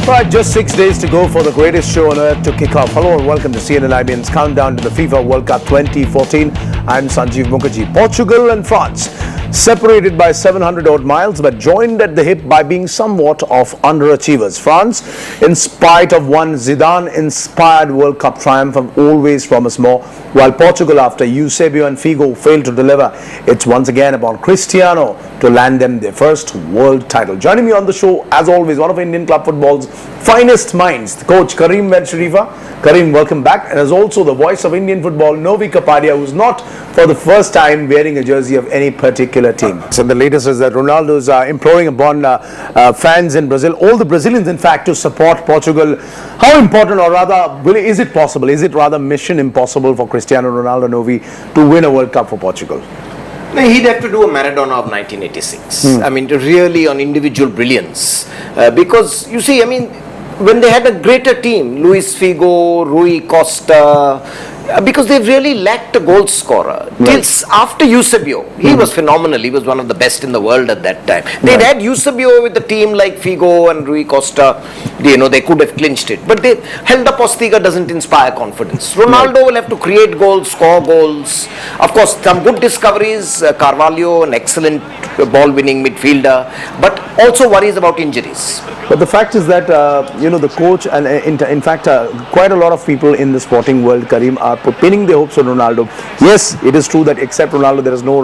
Right, just 6 days to go for the greatest show on earth to kick off. Hello and welcome to CNN IBN's countdown to the FIFA World Cup 2014. I'm Sanjeev Mukherjee. Portugal and France separated by 700 odd miles but joined at the hip by being somewhat of underachievers. France, in spite of one Zidane-inspired World Cup triumph, have always promised more, while Portugal, after Eusebio and Figo failed to deliver, it's once again upon Cristiano to land them their first world title. Joining me on the show, as always, one of Indian club football's finest minds, the coach Karim Ben Sharifa. Karim, welcome back. And as also the voice of Indian football, Novi Kapadia, who's not for the first time wearing a jersey of any particular team. So the latest is that Ronaldo is imploring upon fans in Brazil, all the Brazilians in fact, to support Portugal. How important, or rather, is it possible? Is it rather mission impossible for Cristiano Ronaldo, Novi, to win a World Cup for Portugal? He'd have to do a Maradona of 1986. I mean, really on individual brilliance. Because, you see, I mean, when they had a greater team, Luis Figo, Rui Costa, because they really lacked a goal scorer. Till after Eusebio, he was phenomenal. He was one of the best in the world at that time. They'd had Eusebio with a team like Figo and Rui Costa. You know, they could have clinched it. But they held up Postiga doesn't inspire confidence. Ronaldo will have to create goals, score goals. Of course, some good discoveries. Carvalho, an excellent ball-winning midfielder. But also worries about injuries. But the fact is that, you know, the coach and in fact, quite a lot of people in the sporting world, Karim, are pinning their hopes on Ronaldo. Yes, it is true that except Ronaldo, there is no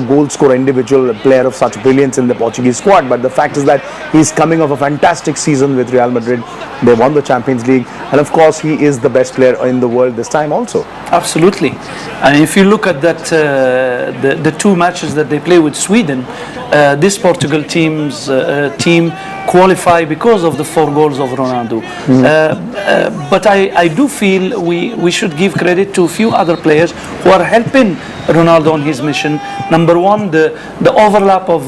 goal scorer individual player of such brilliance in the Portuguese squad. But the fact is that he's coming off a fantastic season with Real Madrid. They won the Champions League. And of course, he is the best player in the world this time also. Absolutely. And if you look at that, the two matches that they play with Sweden, this Portugal team qualify because of the 4 goals of Ronaldo. But I do feel we should give credit to a few other players who are helping Ronaldo on his mission. Number one, the overlap of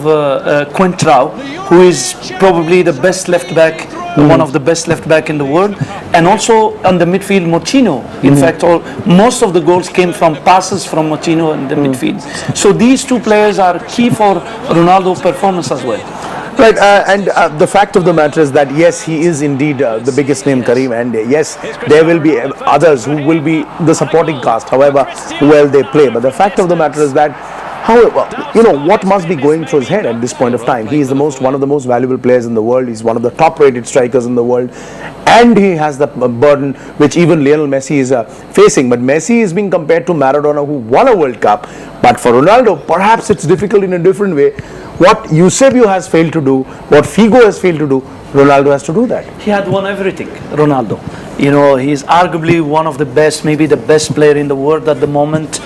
Coentrão, who is probably the best left back, one of the best left back in the world, and also on the midfield, Moutinho. In fact, most of the goals came from passes from Moutinho in the midfield. So these two players are key for Ronaldo's performance as well. Right, and the fact of the matter is that yes, he is indeed the biggest name, Karim, and yes, there will be others who will be the supporting cast, however well they play. But the fact of the matter is that, however, you know, what must be going through his head at this point of time? He is one of the most valuable players in the world. He's one of the top-rated strikers in the world, and he has the burden which even Lionel Messi is facing. But Messi is being compared to Maradona, who won a World Cup. But for Ronaldo, perhaps it's difficult in a different way. What Eusebio has failed to do, what Figo has failed to do, Ronaldo has to do that. He had won everything, Ronaldo. You know, he's arguably one of the best, maybe the best player in the world at the moment.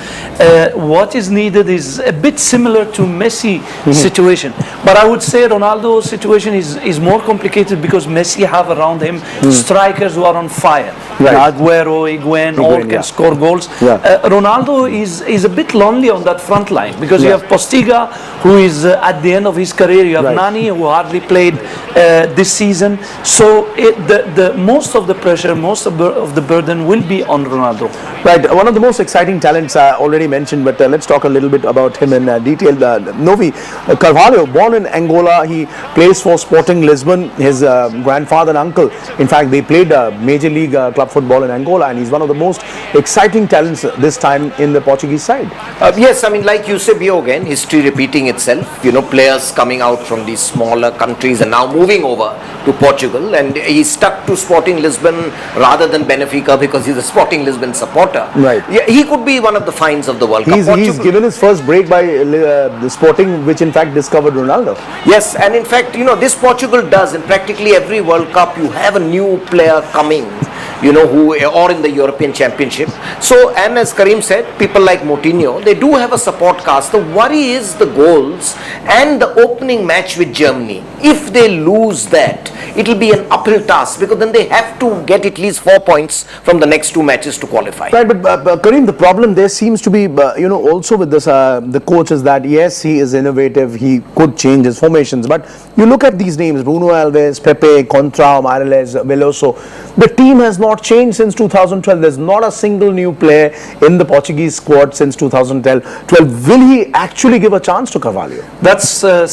What is needed is a bit similar to Messi situation. But I would say Ronaldo's situation is more complicated because Messi have around him strikers who are on fire. Right. Aguero, Higuain, all can score goals. Ronaldo is a bit lonely on that front line because you have Postiga, who is at the end of his career. You have Nani, who hardly played this season. So the most of the pressure, most of the burden will be on Ronaldo. Right, one of the most exciting talents already mentioned, but let's talk a little bit about him in detail. Novi Carvalho, born in Angola, he plays for Sporting Lisbon. His grandfather and uncle, in fact, they played Major League club football in Angola, and he's one of the most exciting talents this time in the Portuguese side. Yes, I mean, like Eusebio again, history repeating itself. You know, players coming out from these smaller countries and now moving over to Portugal, and he stuck to Sporting Lisbon rather than Benfica because he's a Sporting Lisbon supporter. Right. Yeah, he could be one of the finds of the World Cup. He's given his first break by the Sporting, which in fact discovered Ronaldo. Yes, and in fact, you know, this Portugal does in practically every World Cup. You have a new player coming, you know, or in the European Championship. So, and as Karim said, people like Moutinho, they do have a support cast. The worry is the goals and the opening match with Germany. If they lose that, it will be an uphill task because then they have to get at least 4 points from the next 2 matches to qualify. Right, but Karim, the problem there seems to be, you know, also with this, the coach is that yes, he is innovative, he could change his formations, but you look at these names, Bruno Alves, Pepe, Contrao, Mariles, Veloso, the team has not not changed since 2012. There's not a single new player in the Portuguese squad since 2012. Will he actually give a chance to Carvalho? That's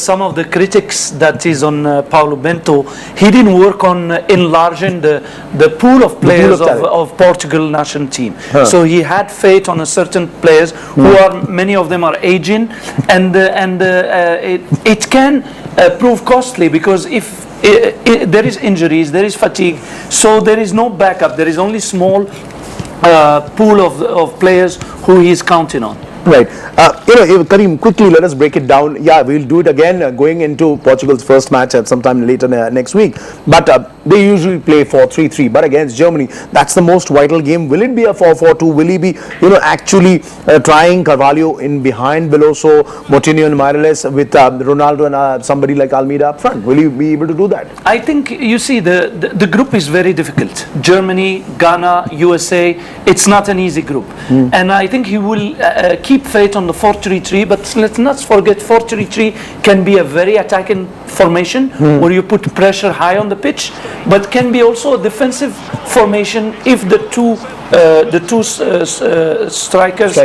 some of the critics that is on Paulo Bento. He didn't work on enlarging the pool of players of Portugal national team. So he had faith on a certain players who are, many of them are aging, and it can prove costly, because if there is injuries, there is fatigue, so there is no backup. There is only small pool of players who he is counting on. Right. Karim, quickly let us break it down. Yeah, we'll do it again going into Portugal's first match at sometime later next week. But they usually play 4-3-3. But against Germany, that's the most vital game. Will it be a 4-4-2? Will he be, actually trying Carvalho in behind Veloso, Moutinho and Mireles with Ronaldo and somebody like Almeida up front? Will he be able to do that? I think, you see, the group is very difficult. Germany, Ghana, USA, it's not an easy group. And I think he will keep faith on the 4-3-3, but let's not forget 4-3-3 can be a very attacking formation where you put pressure high on the pitch, but can be also a defensive formation if the two strikers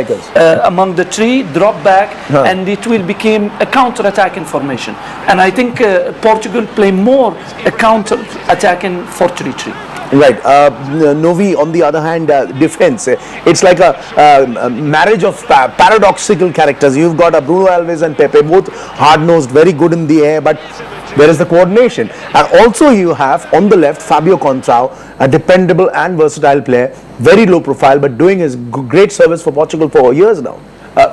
among the three drop back, and it will become a counter-attacking formation. And I think Portugal play more a counter-attacking 4-3-3. Right. Novi, on the other hand, defense. It's like a marriage of paradoxical characters. You've got Bruno Alves and Pepe, both hard-nosed, very good in the air, but where is the coordination? And also you have, on the left, Fabio Contrao, a dependable and versatile player, very low profile, but doing his great service for Portugal for years now.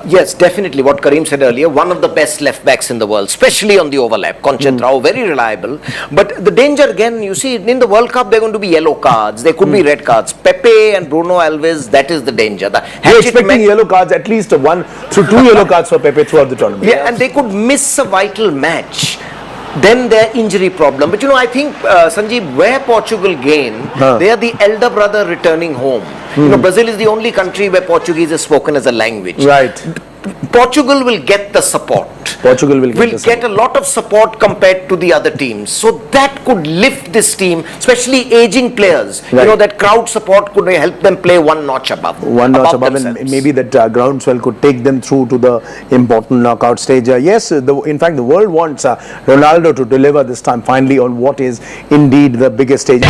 Yes, definitely. What Karim said earlier, one of the best left backs in the world, especially on the overlap. Concentrao, very reliable. But the danger again, you see, in the World Cup, they're going to be yellow cards. There could be red cards. Pepe and Bruno Alves, that is the danger. You're expecting yellow cards, at least 1 through 2 yellow cards for Pepe throughout the tournament. Yeah, and they could miss a vital match. Then their injury problem. But I think, Sanjeev, where Portugal gain, they are the elder brother returning home. Brazil is the only country where Portuguese is spoken as a language. Right. Portugal will get the support. Portugal will get a lot of support compared to the other teams. So that could lift this team, especially aging players. Right. That crowd support could help them play one notch above. One notch above, and maybe that groundswell could take them through to the important knockout stage. Yes, in fact, the world wants Ronaldo to deliver this time finally on what is indeed the biggest stage.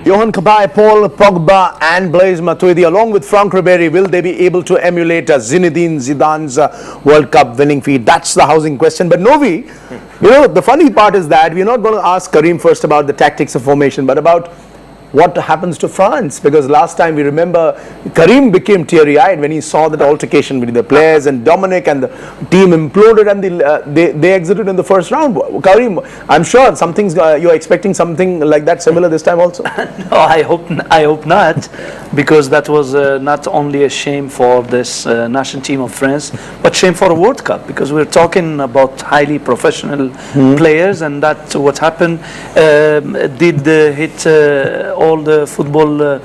Johan Cabaye, Paul Pogba and Blaise Matuidi, along with Franck Ribéry, will they be able to emulate Zinedine Zidane's World Cup winning feat? That's the housing question. But Novi, the funny part is that we're not going to ask Karim first about the tactics of formation, but about what happens to France, because last time we remember Karim became teary-eyed when he saw that altercation between the players, and Dominic and the team imploded, and they exited in the first round. Karim, I'm sure you're expecting something like that similar this time also. No, I hope not, because that was not only a shame for this national team of France, but shame for a World Cup, because we're talking about highly professional players, and that's what happened. Did hit all the football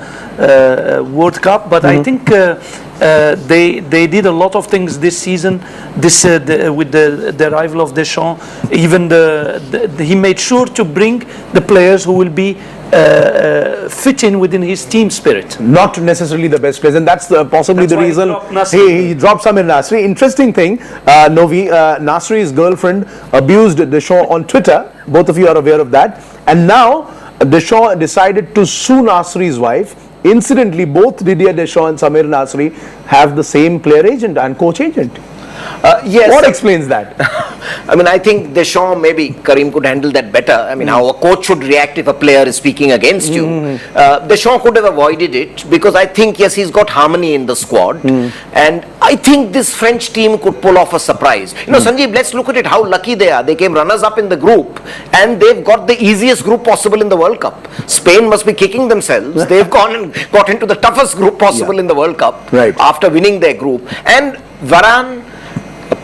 World Cup, but I think they did a lot of things this season. With the arrival of Deschamps, even he made sure to bring the players who will be fit in within his team spirit. Not necessarily the best players, and that's possibly the reason he dropped Samir Nasri. Interesting thing, Novi, Nasri's girlfriend abused Deschamps on Twitter. Both of you are aware of that, and now Deschamps decided to sue Nasri's wife. Incidentally, both Didier Deschamps and Samir Nasri have the same player agent and coach agent. Yes. What explains that? I think Deschamps, maybe Karim could handle that better. How a coach should react if a player is speaking against you. Deschamps could have avoided it, because I think, yes, he's got harmony in the squad. And I think this French team could pull off a surprise. Sanjeev, let's look at it, how lucky they are. They came runners-up in the group, and they've got the easiest group possible in the World Cup. Spain must be kicking themselves. They've gone and got into the toughest group possible in the World Cup after winning their group. And Varane,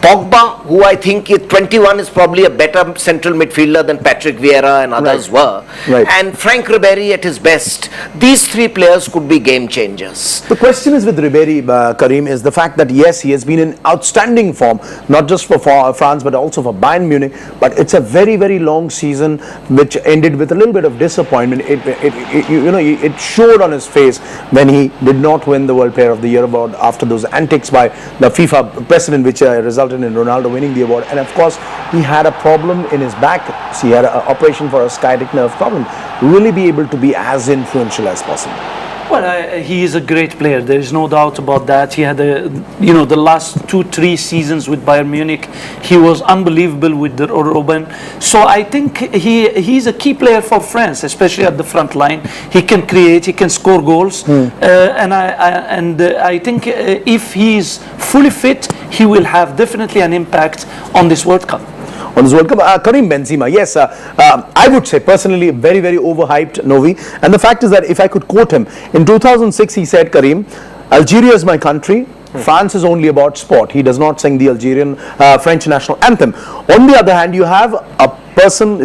Pogba, who I think at 21 is probably a better central midfielder than Patrick Vieira and others were, and Frank Ribery at his best. These three players could be game changers. The question is with Ribery, Karim, is the fact that yes, he has been in outstanding form, not just for France but also for Bayern Munich. But it's a very, very long season which ended with a little bit of disappointment. It showed on his face when he did not win the World Player of the Year award after those antics by the FIFA president, which resulted in Ronaldo winning the award. And of course, he had a problem in his back. So he had an operation for a sciatic nerve problem. Really be able to be as influential as possible. Well, he is a great player. There is no doubt about that. He had the last 2-3 seasons with Bayern Munich. He was unbelievable with the Robben. So I think he's a key player for France, especially at the front line. He can create, he can score goals, and I think if he's fully fit, he will have definitely an impact on this World Cup. On this World Cup, Karim Benzema, yes, I would say personally very, very overhyped, Novi. And the fact is that if I could quote him, in 2006 he said, Karim, Algeria is my country, France is only about sport. He does not sing the Algerian French national anthem. On the other hand, you have a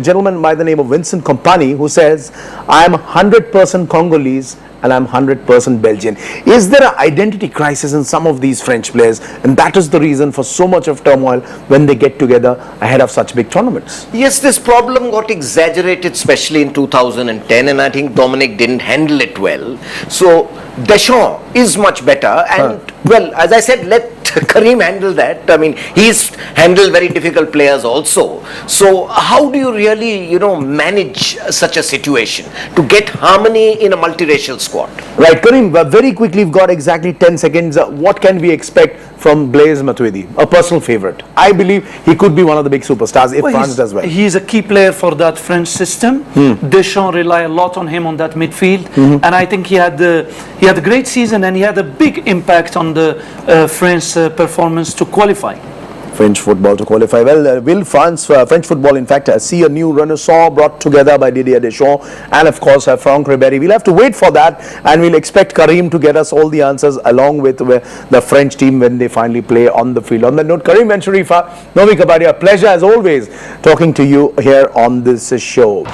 gentleman by the name of Vincent Kompany who says, I am 100% Congolese and I'm 100% Belgian. Is there an identity crisis in some of these French players? And that is the reason for so much of turmoil when they get together ahead of such big tournaments. Yes, this problem got exaggerated, especially in 2010, and I think Dominic didn't handle it well. So Deschamps is much better, and well, as I said, let Karim handle that. I mean, he's handled very difficult players also. So how do you really, manage such a situation to get harmony in a multiracial squad? Right, Karim, very quickly, we've got exactly 10 seconds. What can we expect from Blaise Matuidi, a personal favorite? I believe he could be one of the big superstars if France does well. He's a key player for that French system. Deschamps rely a lot on him on that midfield, and I think he had a great season and he had a big impact on the French performance to qualify. French football to qualify. Well, will French football, in fact, see a new renaissance brought together by Didier Deschamps and, of course, Franck Ribéry? We'll have to wait for that, and we'll expect Karim to get us all the answers along with the French team when they finally play on the field. On that note, Karim and Sharifa, Novi Kapadia, pleasure as always talking to you here on this show.